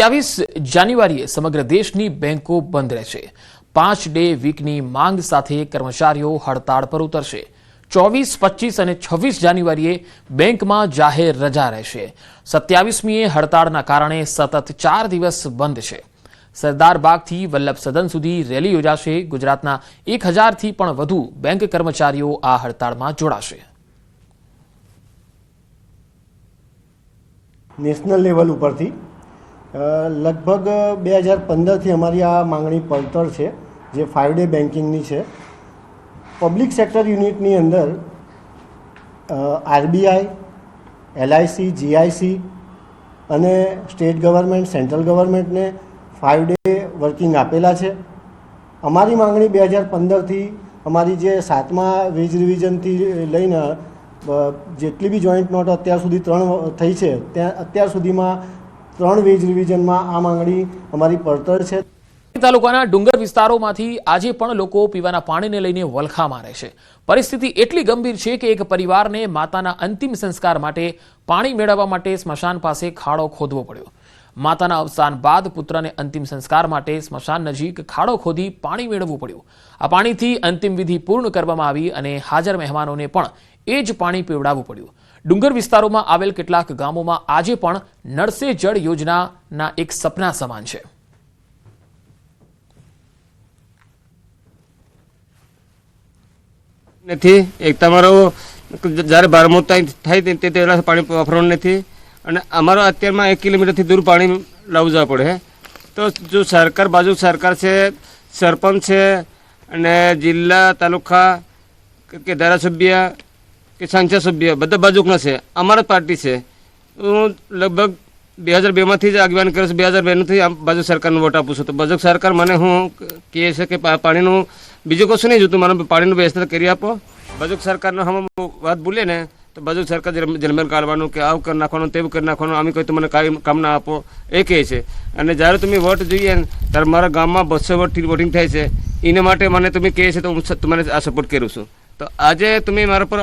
27 જાન્યુઆરીએ સમગ્ર દેશની બેંકો બંધ રહેશે। 5 ડે વીકની માંગ સાથે કર્મચારીઓ હડતાળ પર ઉતરશે। 24, 25 અને 26 જાન્યુઆરીએ બેંકમાં જાહેર રજા રહેશે। 27મીએ હડતાળના કારણે સતત 4 દિવસ બંધ છે। સરદાર બાગથી વલ્લભ સદન સુધી રેલી યોજાશે। ગુજરાતના 1000થી પણ વધુ બેંક કર્મચારીઓ આ હડતાળમાં જોડાશે। નેશનલ લેવલ ઉપરથી લગભગ 2015થી અમારી આ માંગણી પડતર છે, જે 5 ડે બેન્કિંગની છે। પબ્લિક સેક્ટર યુનિટની અંદર આરબીઆઈ, એલઆઈસી, જીઆઈસી અને સ્ટેટ ગવર્મેન્ટ, સેન્ટ્રલ ગવર્મેન્ટને 5 ડે વર્કિંગ આપેલા છે। અમારી માંગણી 2015થી અમારી જે 7મા વેજ રિવિઝનથી લઈને જેટલી બી જોઈન્ટ નોટ અત્યાર સુધી 3 થઈ છે, ત્યાં અત્યાર સુધીમાં 3 વેજ રિવિઝનમાં આ માંગણી અમારી પડતર છે। તાલુકાના ડુંગર વિસ્તારોમાંથી આજે પણ લોકો પીવાના પાણીને લઈને વલખા મારે છે। પરિસ્થિતિ એટલી ગંભીર છે કે એક પરિવારને માતાના અંતિમ સંસ્કાર માટે પાણી મેળવવા માટે સ્મશાન પાસે ખાડો ખોદવો પડ્યો। માતાના અવસાન બાદ પુત્રને અંતિમ સંસ્કાર માટે સ્મશાન નજીક ખાડો ખોદી પાણી મેળવવું પડ્યું। આ પાણીથી અંતિમ વિધિ પૂર્ણ કરવામાં આવી અને હાજર મહેમાનોને પણ એ જ પાણી પીવડાવવું પડ્યું। ડુંગર વિસ્તારોમાં આવેલ કેટલાક ગામોમાં આજે પણ નળ સે જળ યોજનાના એક સપના સમાન છે। નથી એક તમારો જ્યારે બારમું થાય તે પહેલાં પાણી વાપરવાનું નથી અને અમારો અત્યારમાં 1 કિલોમીટરથી દૂર પાણી લાવવું જવા પડે। તો જો સરકાર બાજુ સરકાર છે, સરપંચ છે અને જિલ્લા તાલુકા કે ધારાસભ્ય કે સાંસદ સભ્ય બધા બાજુના છે, અમારા પાર્ટી છે। હું લગભગ 2002માંથી જ આગેવાન કર્યો છું। 2002થી આ બાજુ સરકારને વોટ આપું છું। તો બાજુ સરકાર મને હું કહે છે કે પાણીનું બીજું કશું નહીં જોતું, મને પાણીનું વ્યવસ્થા કરી આપો। બાજુ સરકારનો હમ વાત બોલીએ ને તો બાજુ સરકાર જલમેલ કાઢવાનું કે આવું કરી નાખવાનું, તેવું કરી નાખવાનું, અમે કોઈ તમને કામ ના આપો એ કહે છે। અને જ્યારે તમે વોટ જોઈએ ને ત્યારે મારા ગામમાં 200 વોટથી વોટિંગ થાય છે, એના માટે મને તમે કહે છે તો હું તમને આ સપોર્ટ કરું છું। તો આજે તમે મારા પર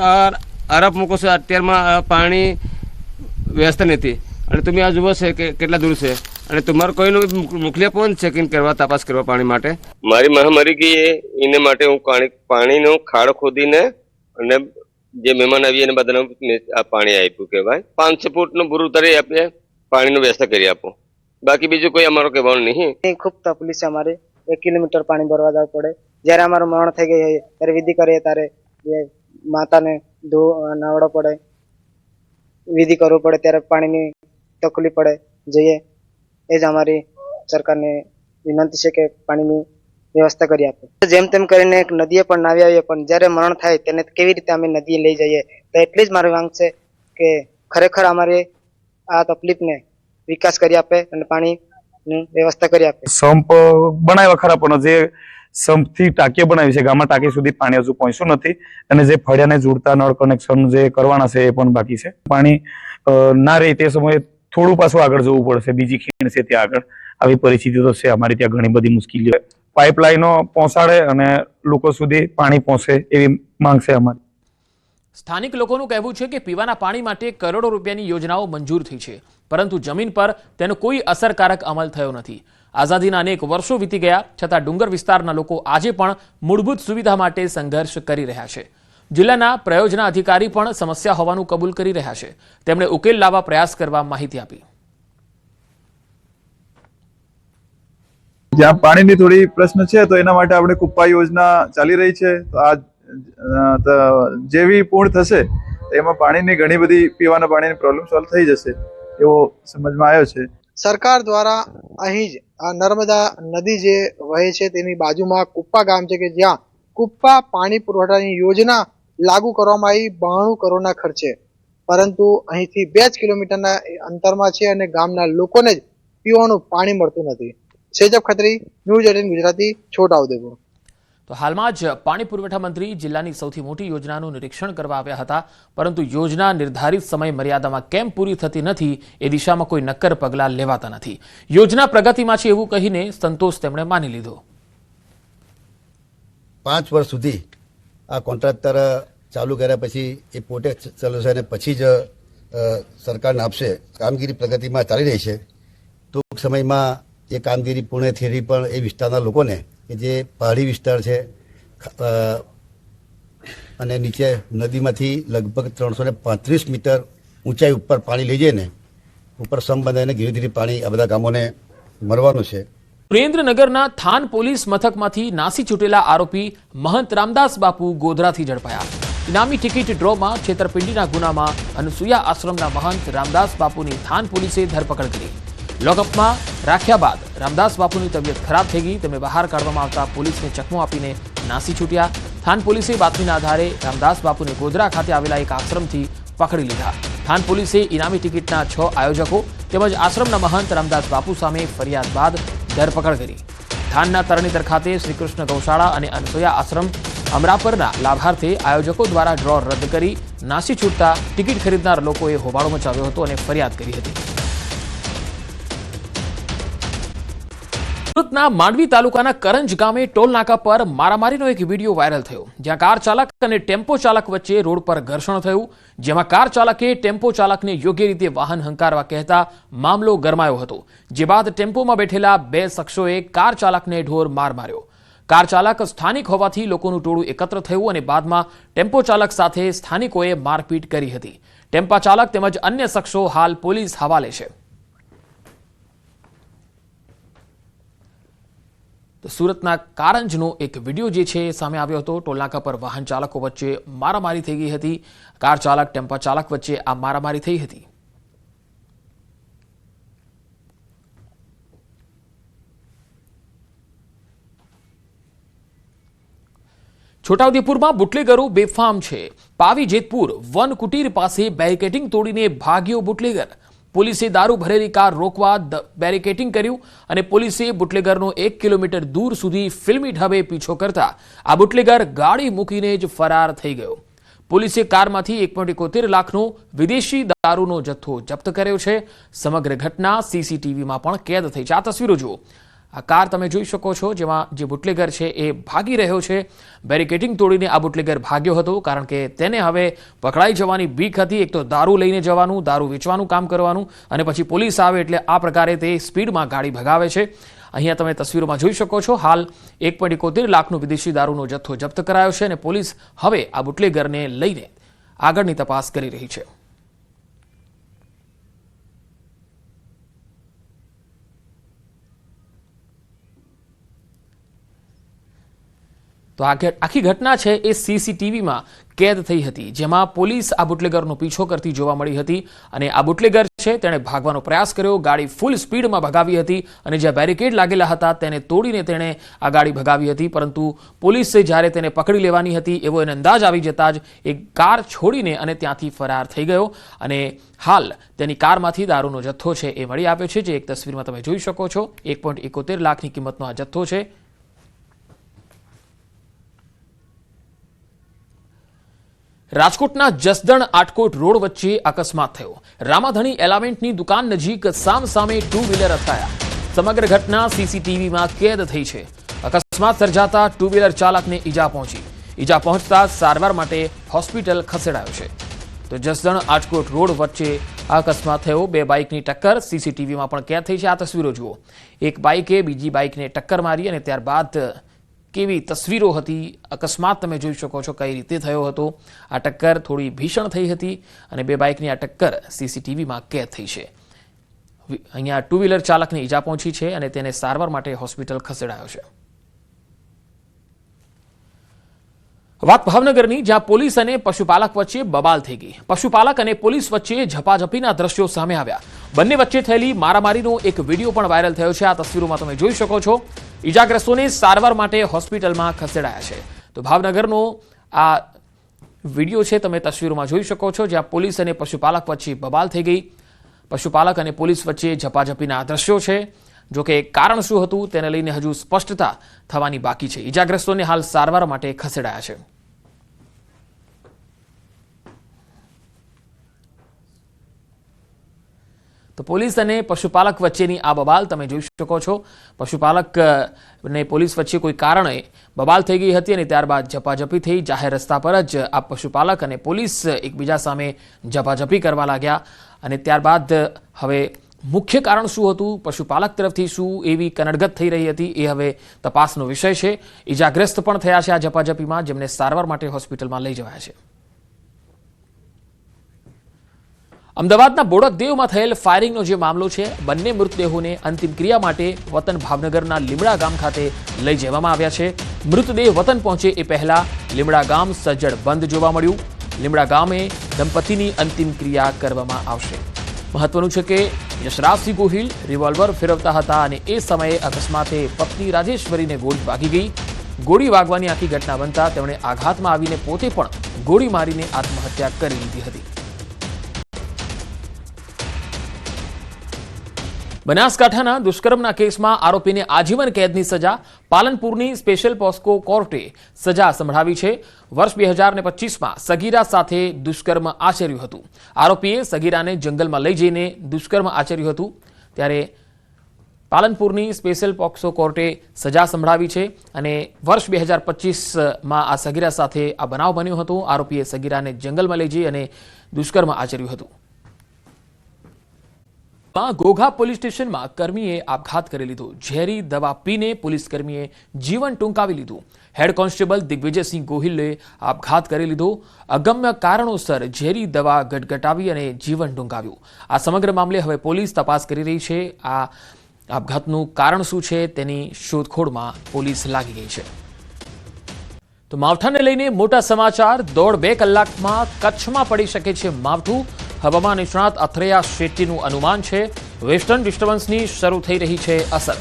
આરોપ મૂકો છો, અત્યારમાં પાણી વ્યવસ્થા નથી અને તમે આ જુઓ છે કે કેટલા દૂર છે અને તમારું કોઈનું મોકલ્યા પણ ચેકિંગ કરવા, તપાસ કરવા પાણી માટે। મારી મા મરી ગઈ એને માટે હું પાણીનો ખાડો ખોદીને અને જે મહેમાન આવી એને બધાને આ પાણી આપ્યું કે ભાઈ 500 ફૂટનું બુરું ઉતારી આપીએ, પાણીની વ્યવસ્થા કરી આપો, બાકી બીજું કોઈ અમારો કહેવાનું નહીં। ખૂબ તકલીફ છે અમારે। 1 કિલોમીટર પાણી ભરવા જવું પડે। જ્યારે અમારું મરણ થઈ ગયું હોય ત્યારે વિધિ કરીએ ત્યારે માતાને નવડો પડે, વિધિ કરવું પડે ત્યારે પાણીની તકલીફ પડે જઈએ। એ જ અમારી સરકારને વિનંતી છે કે પાણીની વ્યવસ્થા કરી આપે। જેમ તેમ કરીને એક નદીએ પણ નાવી આવીએ, પણ જ્યારે મરણ થાય તેને કેવી રીતે અમે નદીએ લઈ જઈએ? તો એટલી જ મારી માંગ છે કે ખરેખર અમારી આ તકલીફને વિકાસ કરી આપે અને પાણીની વ્યવસ્થા કરી આપે। સંપ બનાવ્યા ખરા, પણ જે સંપથી ટાંકી બનાવી છે ગામમાં ટાંકી સુધી પાણી હજુ પહોંચ્યું નથી અને જે ફળિયાને જોડતા નળ કનેક્શન જે કરવાના છે એ પણ બાકી છે। પાણી ના રહે તે સમયે થોડું પાછું આગળ જવું પડશે, બીજી ખીણ છે ત્યાં આગળ। આવી પરિસ્થિતિ તો છે, અમારી ત્યાં ઘણી બધી મુશ્કેલીઓ। પાઇપલાઇનો પહોંચાડે અને લોકો સુધી પાણી પહોંચે એવી માંગ છે અમારી। સ્થાનિક લોકોનું કહેવું છે કે પીવાના પાણી માટે કરોડો રૂપિયાની યોજનાઓ મંજૂર થઈ છે, પરંતુ જમીન પર તેનો કોઈ અસરકારક અમલ થયો નથી। આઝાદીના અનેક વર્ષો વીતી ગયા છતાં ડુંગર વિસ્તારના લોકો આજે પણ મૂળભૂત સુવિધા માટે સંઘર્ષ કરી રહ્યા છે। જિલ્લાના પ્રયોજના અધિકારી પણ સમસ્યા હોવાનું કબૂલ કરી રહ્યા છે। તેમણે ઉકેલ લાવવા પ્રયાસ કરવા માહિતી આપી। જ્યાં પાણીની થોડી પ્રશ્ન છે તો એના માટે આપણે કુપ્પા યોજના ચાલી રહી છે। તો આ જેવી પૂર્ણ થશે એમાં પાણીની ઘણી બધી પીવાના પાણીની પ્રોબ્લેમ સોલ્વ થઈ જશે એવો સમજમાં આવ્યો છે। સરકાર દ્વારા અહીં જ આ નર્મદા નદી જે વહે છે તેની બાજુમાં કુપ્પા ગામ છે કે જ્યાં કુપ્પા પાણી પુરવઠાની યોજના લાગુ કરવામાં આવી 92 કરોડના ખર્ચે, પરંતુ અહીંથી 2 કિલોમીટરના અંતરમાં છે અને ગામના લોકોને જ પીવાનું પાણી મળતું નથી। સેજબ ખત્રી, ન્યૂઝ 18 ગુજરાતી, છોટાઉદેપુર। તો હાલમાં જ પાણી પુરવઠા મંત્રી જિલ્લાની સૌથી મોટી યોજનાનું નિરીક્ષણ કરવા આવ્યા હતા, પરંતુ યોજના નિર્ધારિત સમય મર્યાદામાં કેમ પૂરી થતી નથી એ દિશામાં કોઈ નક્કર પગલાં લેવાતા નથી। યોજના પ્રગતિમાં છે એવું કહીને સંતોષ તેમણે માની લીધો। 5 વર્ષ સુધી આ કોન્ટ્રાક્ટર ચાલુ કર્યા પછી એ પોતે ચલાવશે અને પછી જ સરકારને આપશે। કામગીરી પ્રગતિમાં ચાલી રહી છે। ટૂંક સમયમાં એ કામગીરી પૂર્ણ થયેલી પણ એ વિસ્તારના લોકોને કે જે પહાડી વિસ્તાર છે અને નીચે નદીમાંથી લગભગ 335 મીટર ઊંચાઈ ઉપર પાણી લઈ જઈને ઉપર સમ બંધાઈને ધીરે ધીરે પાણી આ બધા ગામોને મળવાનું છે. સુરેન્દ્રનગરના થાન પોલીસ મથકમાંથી નાસી છૂટેલા આરોપી મહંત રામદાસ બાપુ ગોધરાથી ઝડપાયા. ઇનામી ટિકિટ ડ્રોમાં છેતરપિંડીના ગુનામાં અનસુયા આશ્રમના મહંત રામદાસ બાપુની થાન પોલીસે ધરપકડ કરી. લોકઅપમાં રાખ્યા બાદ રામદાસ બાપુની તબિયત ખરાબ થઈ ગઈ. તેમને બહાર કાઢવામાં આવતા પોલીસને ચકમો આપીને નાસી છૂટ્યા. થાન પોલીસે બાતમીના આધારે રામદાસ બાપુને ગોધરા ખાતે આવેલા એક આશ્રમથી પકડી લીધા. થાન પોલીસે ઇનામી ટિકિટના 6 આયોજકો તેમજ આશ્રમના મહંત રામદાસ બાપુ સામે ફરિયાદ બાદ ધરપકડ કરી. થાનના તરણીતર ખાતે શ્રીકૃષ્ણ ગૌશાળા અને અનસુયા આશ્રમ અમરાપરના લાભાર્થે આયોજકો દ્વારા ડ્રો રદ કરી નાસી છૂટતા ટિકિટ ખરીદનાર લોકોએ હોબાળો મચાવ્યો હતો અને ફરિયાદ કરી હતી. સુરતના માંડવી તાલુકાના કરંજ ગામે ટોલ નાકા પર મારામારીનો એક વિડીયો વાયરલ થયો, જ્યાં કાર ચાલક અને ટેમ્પો ચાલક વચ્ચે રોડ પર ઘર્ષણ થયું, જેમાં કાર ચાલકે ટેમ્પો ચાલકને યોગ્ય રીતે વાહન હંકારવા કહેતા મામલો ગરમાયો હતો. જે બાદ ટેમ્પોમાં બેઠેલા 2 શખ્સોએ કાર ચાલકને ઢોર માર માર્યો. કાર ચાલક સ્થાનિક હોવાથી લોકોનું ટોળું એકત્ર થયું અને બાદમાં ટેમ્પો ચાલક સાથે સ્થાનિકોએ મારપીટ કરી હતી. ટેમ્પા ચાલક તેમજ અન્ય શખ્સો હાલ પોલીસ હવાલે છે. તો સુરતના કારંજનો એક વિડીયો જે છે સામે આવ્યો હતો. ટોલનાકા પર વાહન ચાલકો વચ્ચે મારામારી થઈ ગઈ હતી. કાર ચાલક ટેમ્પા ચાલક વચ્ચે આ મારામારી થઈ હતી. છોટાઉદેપુરમાં બુટલેગરો બેફામ છે. પાવી જેતપુર વન કુટીર પાસે બેરિકેડિંગ તોડીને ભાગ્યો બુટલેગર. પોલીસે દારૂ ભરેલી કાર રોકવા બેરિકેડિંગ કર્યું અને પોલીસે બુટલેગરનો 1 કિલોમીટર દૂર સુધી ફિલ્મી ઢબે પીછો કરતા આ બુટલેગર ગાડી મૂકીને જ ફરાર થઈ ગયો. પોલીસે કારમાંથી 1.71 લાખનો વિદેશી દારૂનો જથ્થો જપ્ત કર્યો છે. સમગ્ર ઘટના સીસીટીવીમાં પણ કેદ થઈ છે. આ તસવીરો જુઓ. આ કાર તમે જોઈ શકો છો, જેમાં જે બુટલેગર છે એ ભાગી રહ્યો છે. બેરિકેડિંગ તોડીને આ બુટલેગર ભાગ્યો હતો, કારણ કે તેને હવે પકડાઈ જવાની બીક હતી. એક તો દારૂ લઈને જવાનું, દારૂ વેચવાનું કામ કરવાનું, અને પછી પોલીસ આવે એટલે આ પ્રકારે તે સ્પીડમાં ગાડી ભગાવે છે. અહીંયા તમે તસવીરોમાં જોઈ શકો છો. હાલ 1.71 લાખનો વિદેશી દારૂનો જથ્થો જપ્ત કરાયો છે અને પોલીસ હવે આ બુટલેગરને લઈને આગળની તપાસ કરી રહી છે. તો આખી ઘટના છે એ સીસીટીવીમાં કેદ થઈ હતી, જેમાં પોલીસ આ બુટલેગરનો પીછો કરતી જોવા મળી હતી અને આ બુટલેગર છે તેણે ભાગવાનો પ્રયાસ કર્યો. ગાડી ફૂલ સ્પીડમાં ભગાવી હતી અને જ્યાં બેરિકેડ લાગેલા હતા તેને તોડીને તેણે આ ગાડી ભગાવી હતી. પરંતુ પોલીસે જ્યારે તેને પકડી લેવાની હતી એવો એને અંદાજ આવી જતા જ એક કાર છોડીને અને ત્યાંથી ફરાર થઈ ગયો અને હાલ તેની કારમાંથી દારૂનો જથ્થો છે એ મળી આવ્યો છે, જે એક તસવીરમાં તમે જોઈ શકો છો. 1.71 લાખની કિંમતનો આ જથ્થો છે. રાજકોટના જસદણ આટકોટ રોડ વચ્ચે અકસ્માત થયો. રામાધણી એલામેન્ટની દુકાન નજીક સામસામે 2 વ્હીલર અથડાયા. સમગ્ર ઘટના સીસીટીવીમાં કેદ થઈ છે. અકસ્માત સર્જાતા 2 વ્હીલર ચાલકને ઈજા પહોંચી. ઈજા પહોંચતા સારવાર માટે હોસ્પિટલ ખસેડાયો છે. તો જસદણ આટકોટ રોડ વચ્ચે અકસ્માત થયો. 2 બાઇકની ટક્કર સીસીટીવીમાં પણ કેદ થઈ છે. આ તસવીરો જુઓ. એક બાઇકે બીજી બાઇકને ટક્કર મારી અને ત્યારબાદ કેવી તસવીરો હતી. અકસ્માત તમે જોઈ શકો છો કઈ રીતે થયો હતો. આ ટક્કર થોડી ભીષણ થઈ હતી અને 2 બાઇકની આ ટક્કર સીસીટીવીમાં કેદ થઈ છે. અહીંયા 2 વ્હીલર ચાલકને ઈજા પહોંચી છે અને તેને સારવાર માટે હોસ્પિટલ ખસેડાયો છે. વાત ભાવનગરની, જ્યાં પોલીસ અને પશુપાલક વચ્ચે બબાલ થઈ ગઈ. પશુપાલક અને પોલીસ વચ્ચે ઝપાઝપીના દ્રશ્યો સામે આવ્યા. બંને વચ્ચે થયેલી મારામારીનો એક વિડીયો પણ વાયરલ થયો છે. આ તસવીરોમાં તમે જોઈ શકો છો. ઈજાગ્રસ્તોને સારવાર માટે હોસ્પિટલમાં ખસેડાયા છે. તો ભાવનગરનો આ વિડીયો છે તમે તસવીરોમાં જોઈ શકો છો, જ્યાં પોલીસ અને પશુપાલક વચ્ચે બબાલ થઈ ગઈ. પશુપાલક અને પોલીસ વચ્ચે ઝપાઝપીના દ્રશ્યો છે. જોકે કારણ શું હતું તેને લઈને હજુ સ્પષ્ટતા થવાની બાકી છે. ઈજાગ્રસ્તોને હાલ સારવાર માટે ખસેડાયા છે. તો પોલીસ અને પશુપાલક વચ્ચેની આ બબાલ તમે જોઈ શકો છો. પશુપાલક ને પોલીસ વચ્ચે કોઈ કારણે બબાલ થઈ ગઈ હતી અને ત્યારબાદ ઝપાઝપી થઈ. જાહેર રસ્તા પર જ આ પશુપાલક અને પોલીસ એકબીજા સામે ઝપાઝપી કરવા લાગ્યા અને ત્યારબાદ હવે મુખ્ય કારણ શું હતું, પશુપાલક તરફથી શું એવી કનડગત થઈ રહી હતી, એ હવે તપાસનો વિષય છે. ઇજાગ્રસ્ત પણ થયા છે આ ઝપાઝપીમાં, જેમને સારવાર માટે હોસ્પિટલમાં લઈ જવાયા છે. અમદાવાદના બોડકદેવમાં થયેલ ફાયરિંગનો જે મામલો છે, બંને મૃતદેહોને અંતિમ ક્રિયા માટે વતન ભાવનગરના લીમડા ગામ ખાતે લઈ જવામાં આવ્યા છે. મૃતદેહ વતન પહોંચે એ પહેલા લીમડા ગામ સજ્જડ બંધ જોવા મળ્યું. લીમડા ગામે દંપતીની અંતિમ ક્રિયા કરવામાં આવશે. મહત્વનું છે કે યશરાજસિંહ ગોહિલ રિવોલ્વર ફેરવતા હતા અને એ સમયે અકસ્માતે પત્ની રાજેશ્વરીને ગોળી વાગી ગઈ. ગોળી વાગવાની આખી ઘટના બનતા તેમણે આઘાતમાં આવીને પોતે પણ ગોળી મારીને આત્મહત્યા કરી લીધી હતી. બનાસકાંઠાના દુષ્કર્મના કેસમાં આરોપીને આજીવન કેદની સજા, પાલનપુરની સ્પેશિયલ પોસ્કો કોર્ટે સજા સંભળાવી છે. વર્ષ 2025માં સગીરા સાથે દુષ્કર્મ આચર્યું હતું. આરોપીએ સગીરાને જંગલમાં લઈ જઈને દુષ્કર્મ આચર્યું હતું. ત્યારે પાલનપુરની સ્પેશિયલ પોક્સો કોર્ટે સજા સંભળાવી છે અને વર્ષ 2025માં આ સગીરા સાથે આ બનાવ બન્યો હતો. આરોપીએ સગીરાને જંગલમાં લઈ જઈ અને દુષ્કર્મ આચર્યું હતું. ઘોઘા પોલીસ સ્ટેશનમાં કર્મીએ આપઘાત કરી લીધો. ઝેરી દવા પીને પોલીસ કર્મીએ જીવન ટૂંકાવી લીધું. હેડ કોન્સ્ટેબલ દિગ્વિજયસિંહ ગોહિલે આપઘાત કરી લીધો. અગમ્ય કારણોસર ઝેરી દવા ગટગટાવી અને જીવન ટૂંકાવ્યું. આ સમગ્ર મામલે હવે પોલીસ તપાસ કરી રહી છે. આ આપઘાતનું કારણ શું છે તેની શોધખોળમાં પોલીસ લાગી ગઈ છે. તો માવઠાને લઈને મોટા સમાચાર. 1.5 કલાકમાં કચ્છમાં પડી શકે છે માવઠું. હવામાન નિષ્ણાત અથરેયા શેટ્ટીનું અનુમાન છે. વેસ્ટર્ન ડિસ્ટર્બન્સની શરૂ થઈ રહી છે અસર.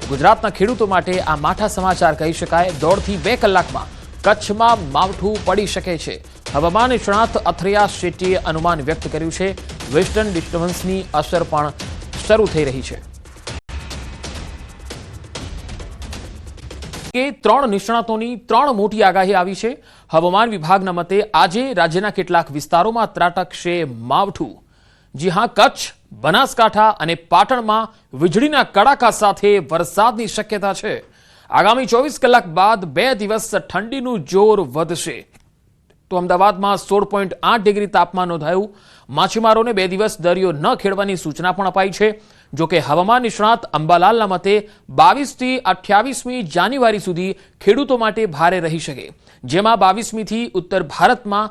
ગુજરાતના ખેડૂતો માટે આ માઠા સમાચાર કહી શકાય. 1.5 થી 2 કલાકમાં કચ્છમાં માવઠું પડી શકે છે. હવામાન નિષ્ણાત અથરેયા શેટ્ટીએ અનુમાન વ્યક્ત કર્યું છે. વેસ્ટર્ન ડિસ્ટર્બન્સની અસર પણ શરૂ થઈ રહી છે. કે 3 નિષ્ણાતોની 3 મોટી આગાહી આવી છે. હવામાન વિભાગના મતે આજે રાજ્યના કેટલાક વિસ્તારોમાં ત્રાટકશે માવઠું. જી હા, કચ્છ, બનાસકાંઠા અને પાટણમાં વીજળીના કડાકા સાથે વરસાદની શક્યતા છે. આગામી 24 કલાક બાદ 2 દિવસ ઠંડીનું જોર વધશે. તો અમદાવાદમાં 16.8 ડિગ્રી તાપમાન નોંધાયું. માછીમારોને 2 દિવસ દરિયો ન ખેડવાની સૂચના પણ અપાઈ છે. જોકે હવામાન નિષ્ણાત અંબાલાલના મતે 22 થી 28મી જાન્યુઆરી સુધી ખેડૂતો માટે ભારે રહી શકે. જેમાં 22મી થી ઉત્તર ભારતમાં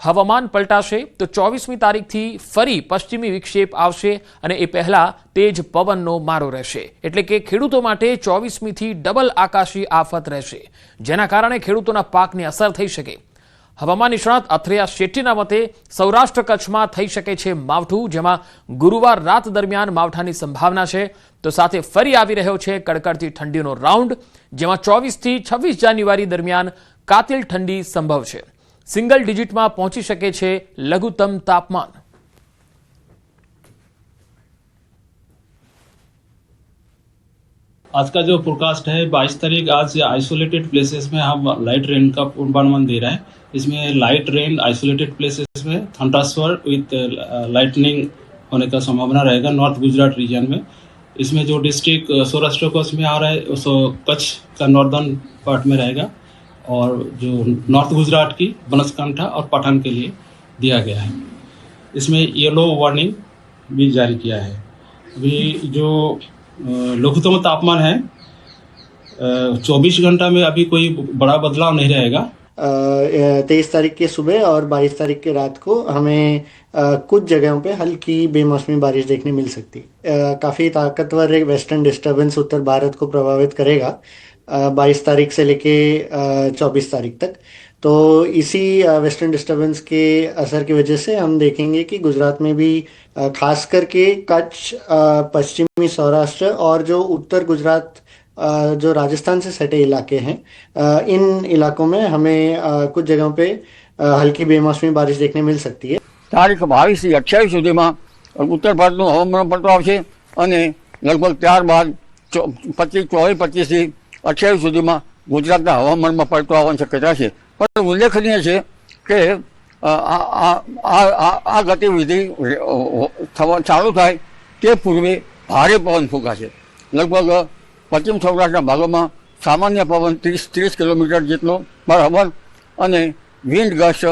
હવામાન પલટાશે. તો 24મી તારીખથી ફરી પશ્ચિમી વિક્ષેપ આવશે અને એ પહેલા તેજ પવનનો મારો રહેશે. એટલે કે ખેડૂતો માટે 24મી થી ડબલ આકાશી આફત રહેશે, જેના કારણે ખેડૂતોના પાકને અસર થઈ શકે. હવામાન નિષ્ણાત અથરેયા શેટ્ટીના મતે સૌરાષ્ટ્ર કચ્છમાં થઈ શકે છે માવઠું, જેમાં ગુરુવાર રાત દરમિયાન માવઠાની સંભાવના છે. તો સાથે ફરી આવી રહ્યો છે કડકડતી ઠંડીનો રાઉન્ડ, જેમાં 24 થી 26 જાન્યુઆરી દરમિયાન કાતિલ ઠંડી સંભવ છે. સિંગલ ડિજિટમાં પહોંચી શકે છે લઘુત્તમ તાપમાન. आज का जो फोरकास्ट है 22 तारीख, आज आइसोलेटेड प्लेसेस में हम लाइट रेन का पूर्वानुमान दे रहे हैं. इसमें लाइट रेन आइसोलेटेड प्लेसेस में थंडरस्टॉर्म विथ लाइटनिंग होने का संभावना रहेगा नॉर्थ गुजरात रीजन में. इसमें जो डिस्ट्रिक्ट सौराष्ट्र कोस्ट में आ रहा है सो कच्छ का नॉर्दर्न पार्ट में रहेगा और जो नॉर्थ गुजरात की बनासकांठा और पाटन के लिए दिया गया है. इसमें येलो वार्निंग भी जारी किया है. अभी जो लघुत्तम तापमान है 24 घंटा में अभी कोई बड़ा बदलाव नहीं रहेगा. 23 तारीख के सुबह और 22 तारीख के रात को हमें कुछ जगहों पे हल्की बेमौसमी बारिश देखने मिल सकती है. काफ़ी ताकतवर एक वेस्टर्न डिस्टर्बेंस उत्तर भारत को प्रभावित करेगा 22 तारीख से लेके 24 तारीख तक. तो इसी वेस्टर्न डिस्टर्बेंस के असर की वजह से हम देखेंगे कि गुजरात में भी खास करके कच्छ, पश्चिमी सौराष्ट्र और जो उत्तर गुजरात जो राजस्थान से सटे इलाके हैं, इन इलाकों में हमें कुछ जगहों पे हल्की बेमौसमी बारिश देखने मिल सकती है. तारीख 22 થી 28 સુધીમાં ઉત્તર ભારતનું હવામાન પલટો આવશે અને લગભગ ત્યારબાદ 24 થી 28 સુધીમાં ગુજરાતના હવામાનમાં પલટો આવવાની શક્યતા છે. પણ ઉલ્લેખનીય છે કે આ ગતિવિધિ ચાલુ થાય તે પૂર્વે ભારે પવન ફૂંકાશે. લગભગ પશ્ચિમ સૌરાષ્ટ્રના ભાગોમાં સામાન્ય પવન 30 કિલોમીટર જેટલો બરાબર અને wind gust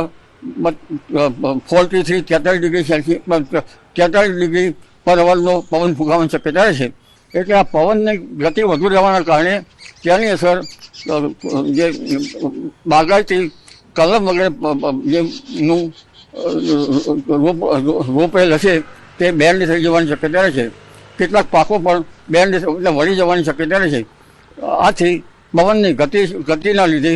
43 43 degree Celsius 43 degree પર અવરનો પવન ફૂંકાવાની શક્યતા રહે છે. એટલે આ પવનની ગતિ વધુ રહેવાના કારણે તેની અસર જે બાગાયતી કલમ વગેરે જેનું રોપેલ હશે તે બેન્ડ થઈ જવાની શક્યતા રહે છે. કેટલાક પાકો પણ બેન્ડ એટલે વળી જવાની શક્યતા રહે છે. આથી પવનની ગતિના લીધે